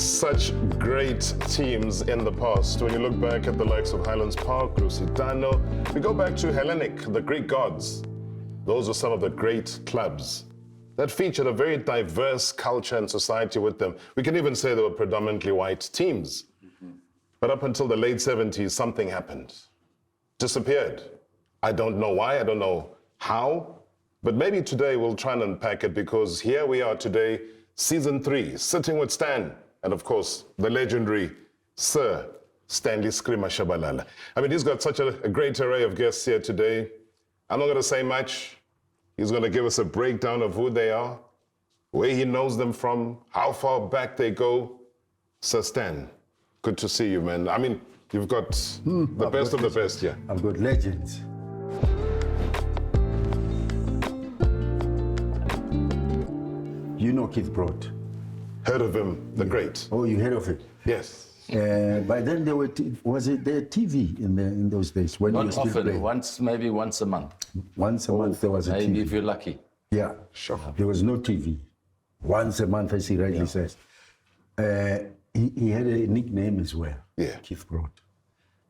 such great teams in the past. When you look back at the likes of Highlands Park, Lusitano, we go back to Hellenic, the Greek gods. Those are some of the great clubs that featured a very diverse culture and society with them. We can even say they were predominantly white teams. But up until the late 70s, something happened. Disappeared. I don't know why, I don't know how, but maybe today we'll try and unpack it, because here we are today, season 3, sitting with Stan, and of course, the legendary Sir Stanley Tshabalala. I mean, he's got such a great array of guests here today. I'm not gonna say much. He's gonna give us a breakdown of who they are, where he knows them from, how far back they go. Sir Stan, good to see you, man. I mean, you've got the best of the best here. I've got legends. You know Keith Broad? Heard of him, the great. Oh, you heard of it? Yes. By then there was there TV in those days? When Not you still often, played? maybe once a month. Once a month there was a Maybe TV. if you're lucky. Yeah, Sure. there was no TV. Once a month, as he rightly says. He had a nickname as well. Yeah. Keith Broad.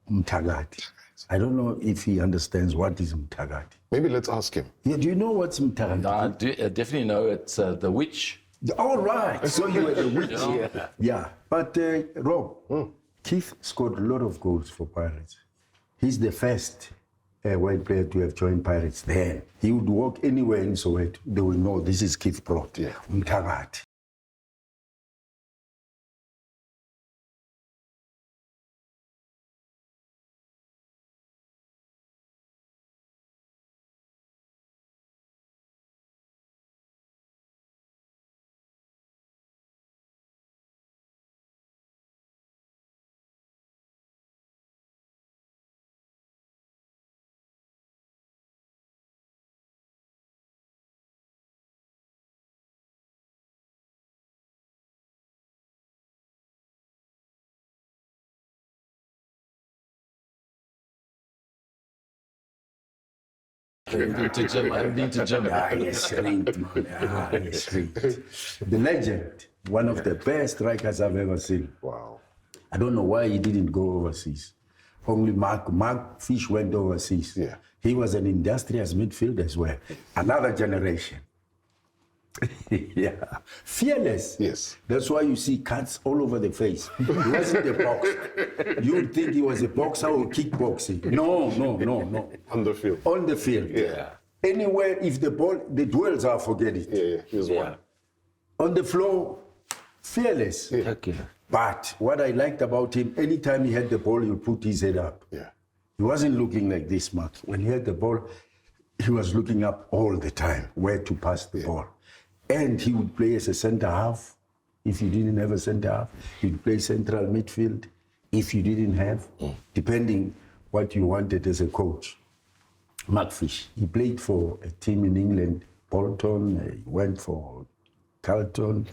Mtagati. I don't know if he understands what is Mtagati. Maybe let's ask him. Yeah, do you know what's Mtagati? I definitely know it's the witch. All right. So you were the witch. Yeah. Yeah. But Rob, Keith scored a lot of goals for Pirates. He's the first white player to have joined Pirates then. He would walk anywhere in Soweto. They will know this is Keith Broad. Yeah. Mtagati. I need to gym. Yes, great, man. Yes, great. The legend, one of the best strikers I've ever seen. Wow. I don't know why he didn't go overseas. Only Mark Fish went overseas. Yeah. He was an industrious midfielder as well. Another generation. Yeah. Fearless. Yes. That's why you see cuts all over the face. He wasn't a boxer. You would think he was a boxer or kickboxing. No. On the field. On the field. Yeah. Anywhere, if the ball, the duels are, forget it. Yeah, he's one. On the floor, fearless. Yeah. But what I liked about him, anytime he had the ball, he would put his head up. Yeah. He wasn't looking like this, Mark. When he had the ball, he was looking up all the time, where to pass the ball. And he would play as a center half. If you didn't have a center half, he'd play central midfield. If you didn't have, depending what you wanted as a coach. Mark Fish, he played for a team in England, Bolton. He went for Charlton.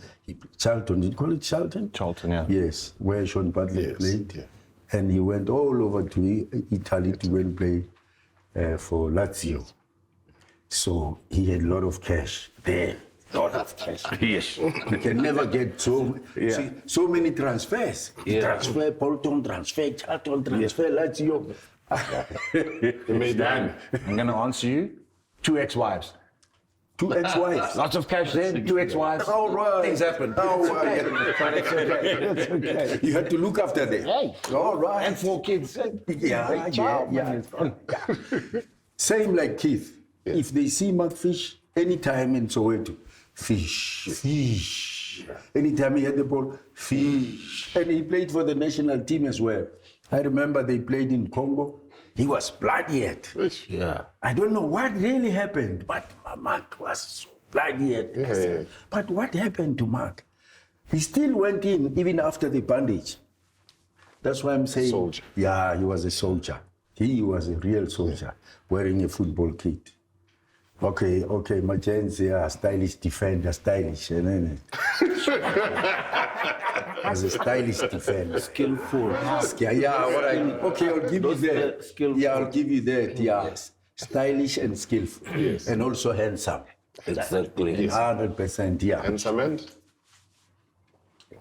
Charlton, did you call it Charlton? Charlton, yeah. Yes, where Sean Butler Yes, played. yeah. And he went all over to Italy to go and play for Lazio. So he had a lot of cash there. Lot of cash. Yes. You can never get so many transfers. Transfer Bolton, transfer Charlton, transfer Lazio. He made Dan, I'm going to answer you. 2 ex-wives. 2 ex-wives. Lots of cash then, 2 ex-wives. All right. Things happen. Oh, It's right. okay. But it's okay. It's okay. You had to look after them. Hey. All right. And 4 kids. Yeah. Same like Keith. If they see Mark Fish, anytime in Soweto, fish. Anytime he had the ball, fish. And he played for the national team as well. I remember they played in Congo. He was bloody-head. Yeah. I don't know what really happened, but Mark was so bloody-head. Yeah. But what happened to Mark? He still went in even after the bandage. That's why I'm saying... Soldier. Yeah, he was a soldier. He was a real soldier, wearing a football kit. Okay, my gents here, stylish defender, stylish. As a stylish defender. Skillful. Yeah, all right. Okay, I'll give you that. skillful. Yeah, I'll give you that. Yeah. Stylish and skillful. Yes. And also handsome. Exactly. 100%, yeah. Handsome and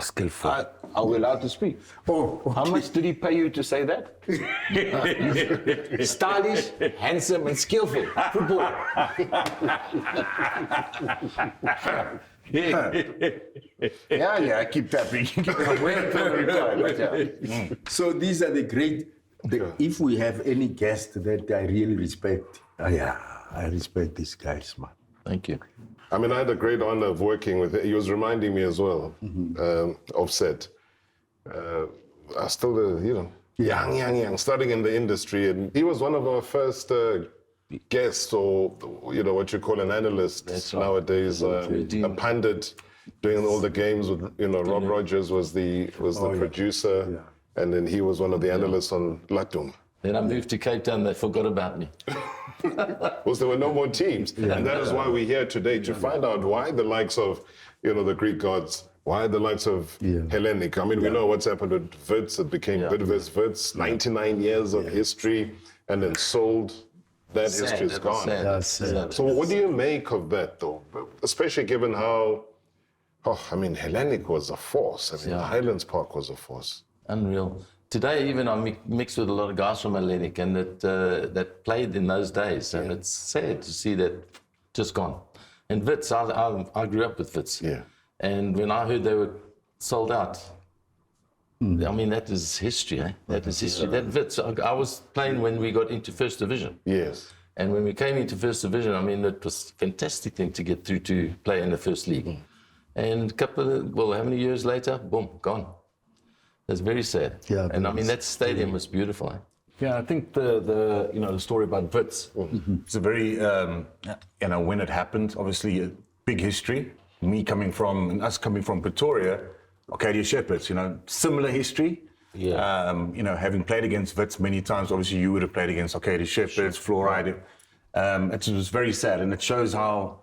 Skillful. Are we allowed to speak? Oh, How much did he pay you to say that? Stylish, handsome, and skillful. Football. yeah, keep tapping. So these are the great. If we have any guest that I really respect, I respect these guys, man. Thank you. I mean, I had a great honor of working with him. He was reminding me as well of Set. I still, young, starting in the industry. And he was one of our first guests, or, what you call an analyst nowadays, a pundit, doing all the games with, Rob Rogers was the producer. Yeah. And then he was one of the analysts on Latum. Then I moved to Cape Town, they forgot about me. Because there were no more teams. Yeah. And that is why we're here today, to find out why the likes of, the Greek gods, why the likes of Hellenic. I mean, we know what's happened with Wits. It became Bidvest Wits, 99 years of history, and then sold. That history is gone. So what do you make of that, though? Especially given how, Hellenic was a force. Highlands Park was a force. Unreal. Today, even I mixed with a lot of guys from Hellenic and that played in those days, and it's sad to see that just gone. And Wits, I grew up with Wits. Yeah. And when I heard they were sold out, I mean, that is history, eh? That is history. That Wits, I was playing when we got into First Division. Yes. And when we came into First Division, I mean, it was a fantastic thing to get through to play in the First League. And how many years later, boom, gone. That's very sad. Yeah, and I mean, that stadium was beautiful. Eh? Yeah, I think the story about Wits, it's a very, when it happened, obviously a big history. Us coming from Pretoria, Arcadia Shepherds, similar history. Yeah. Having played against Wits many times, obviously you would have played against Arcadia Shepherds, Fluoride. It was very sad, and it shows how,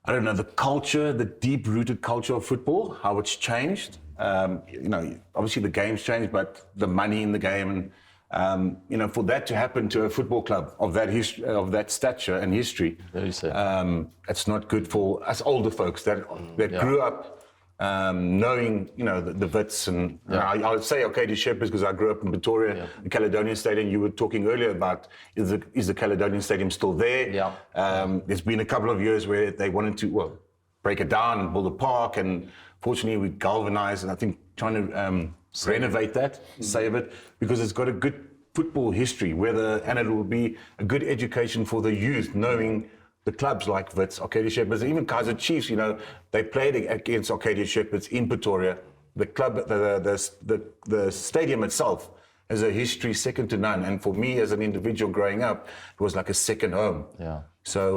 the culture, the deep-rooted culture of football, how it's changed. Obviously the game's changed, but the money in the game, and for that to happen to a football club of that history, of that stature and history, very sad. It's not good for us older folks that grew up knowing, the Wits, and I would say Arcadia Shepherds because I grew up in Pretoria, the Caledonian Stadium. You were talking earlier about is the Caledonian Stadium still there? Yeah. There's been a couple of years where they wanted to break it down and build a park, and fortunately we galvanized, and I think trying to renovate that, save it, because it's got a good football history, and it will be a good education for the youth, knowing the clubs like Wits, Arcadia Shepherds, even Kaiser Chiefs, they played against Arcadia Shepherds in Pretoria. The club, the stadium itself has a history second to none. And for me as an individual growing up, it was like a second home. Yeah. So,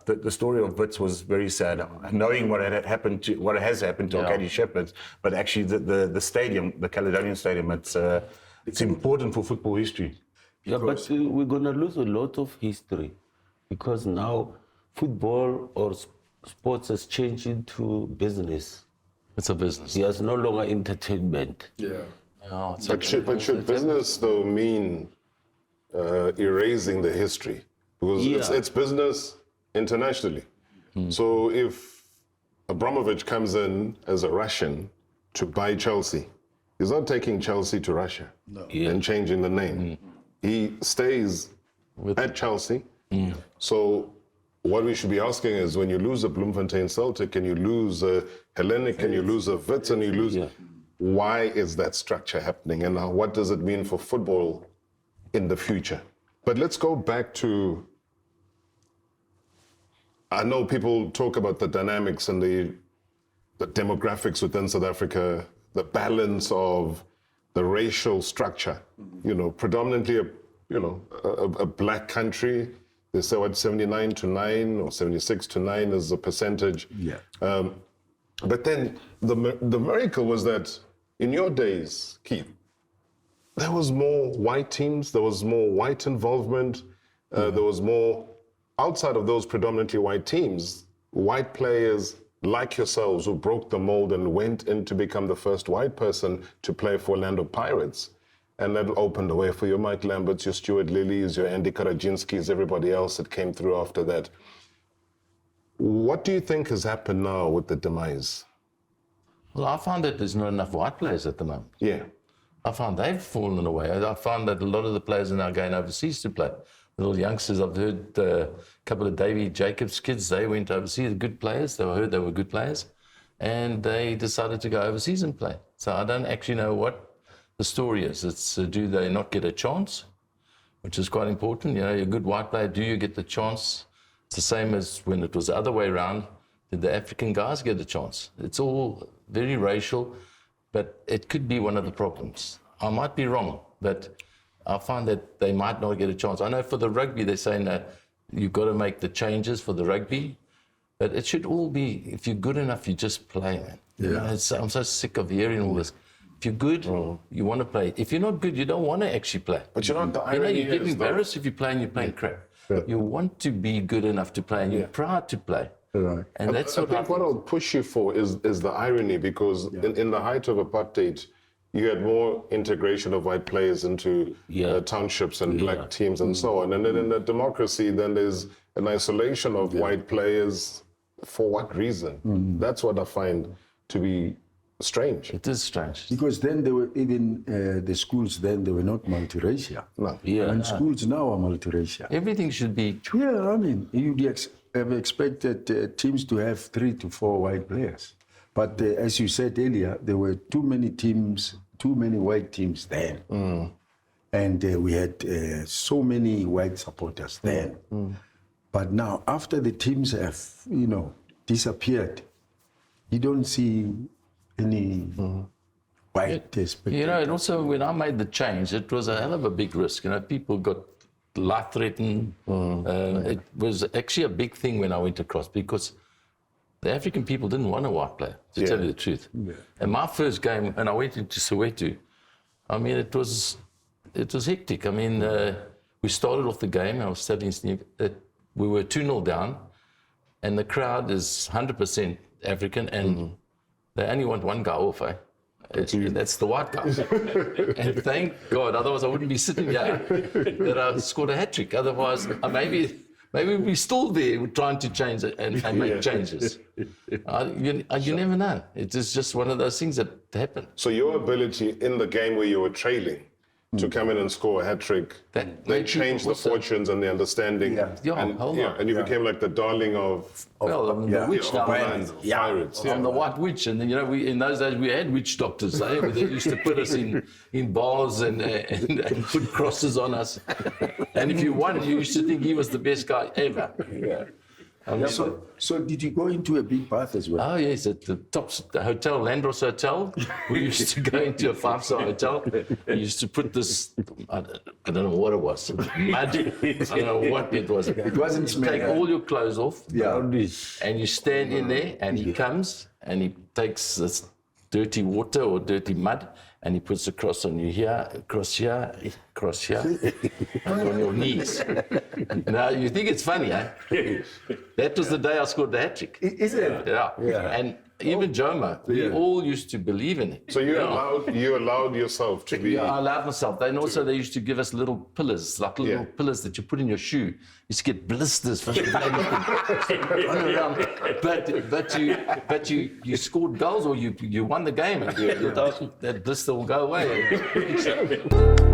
the story of Wits was very sad, knowing what has happened to Arcadia Shepherds, but actually the stadium, the Caledonian Stadium, it's important for football history. Yeah, but we're going to lose a lot of history. Because now football or sports has changed into business. It's a business. It's no longer entertainment. Yeah. No, but should business though mean erasing the history? Because it's business internationally. So if Abramovich comes in as a Russian to buy Chelsea, he's not taking Chelsea to Russia and changing the name. He stays at Chelsea. So what we should be asking is, when you lose a Bloemfontein Celtic and you lose a Hellenic and you lose a Wits and you lose, why is that structure happening, and what does it mean for football in the future? But let's go back to, I know people talk about the dynamics and the demographics within South Africa, the balance of the racial structure, predominantly a black country. They say 79-9 or 76-9 is the percentage. Yeah. But then the miracle was that in your days, Keith, there was more white teams, there was more white involvement, there was more, outside of those predominantly white teams, white players like yourselves who broke the mold and went in to become the first white person to play for Orlando Pirates. And that opened the way for your Mike Lamberts, your Stuart Lillys, your Andy Karajinskis, everybody else that came through after that. What do you think has happened now with the demise? Well, I found that there's not enough white players at the moment. Yeah. I found they've fallen away. I found that a lot of the players are now going overseas to play. Little youngsters, I've heard a couple of Davy Jacobs kids, they went overseas, good players. I heard they were good players. And they decided to go overseas and play. So I don't actually know what the story is. It's do they not get a chance, which is quite important. You know, you're a good white player, do you get the chance? It's the same as when it was the other way around. Did the African guys get a chance? It's all very racial, but it could be one of the problems. I might be wrong, but I find that they might not get a chance. I know for the rugby, they're saying that you've got to make the changes for the rugby, but it should all be, if you're good enough, you just play, man. Yeah. You know, I'm so sick of hearing all this. If you're good, you want to play. If you're not good, you don't want to actually play. But you know what the You know, irony you get is, though? embarrassed if you're playing, you're playing crap. You want to be good enough to play, and you're proud to play. Right. And that's I what think what I'll push you for is the irony, because in the height of apartheid, you had more integration of white players into townships and black teams and so on. And then in the democracy, then there's an isolation of white players. For what reason? That's what I find to be strange. It is strange. Because then they were even the schools then they were not multiracial. No. Yeah. And schools now are multiracial. Everything should be. Yeah, I mean, you'd have expected teams to have 3 to 4 white players. But as you said earlier, there were too many teams, too many white teams then. And we had so many white supporters then. But now, after the teams have, you know, disappeared, you don't see any white spectators. You know, and also when I made the change, it was a hell of a big risk. You know, people got life-threatened. It was actually a big thing when I went across, because the African people didn't want a white player, to tell you the truth. And my first game, and I went into Soweto, I mean, it was hectic. I mean, we started off the game, I was studying Steve, we were 2-0 down, and the crowd is 100% African, and they only want one guy off, eh? That's the white guy. And thank God, otherwise I wouldn't be sitting here that I scored a hat-trick. Otherwise, maybe we're still there trying to change it and make changes. You never know. It is just one of those things that happen. So your ability in the game where you were trailing to come in and score a hat-trick, That they made changed the people also- fortunes and the understanding. And you became like the darling of the witch the land, doctor. pirates. I'm the white witch, and then, you know, in those days we had witch doctors. They used to put us in bars and put crosses on us. And if you won, you used to think he was the best guy ever. I mean, So did you go into a big bath as well? oh yes, at the top the hotel, Landros Hotel. We used to go into a 5-star hotel. We used to put this, I don't know what it was, mud. I don't know what it was. It wasn't smelling. Take all your clothes off. Yeah. And you stand in there, and he comes and he takes this dirty water or dirty mud, and he puts a cross on you here, cross here, and on your knees. Now, you think it's funny, eh? That was the day I scored the hat-trick. Is it? Yeah. And even Jomo, we all used to believe in it. So you allowed yourself to be. Yeah, I allowed myself. And also they used to give us little pillars, like little pillars that you put in your shoe. You used to get blisters from the run around. But you scored goals, or you won the game, and that blister will go away.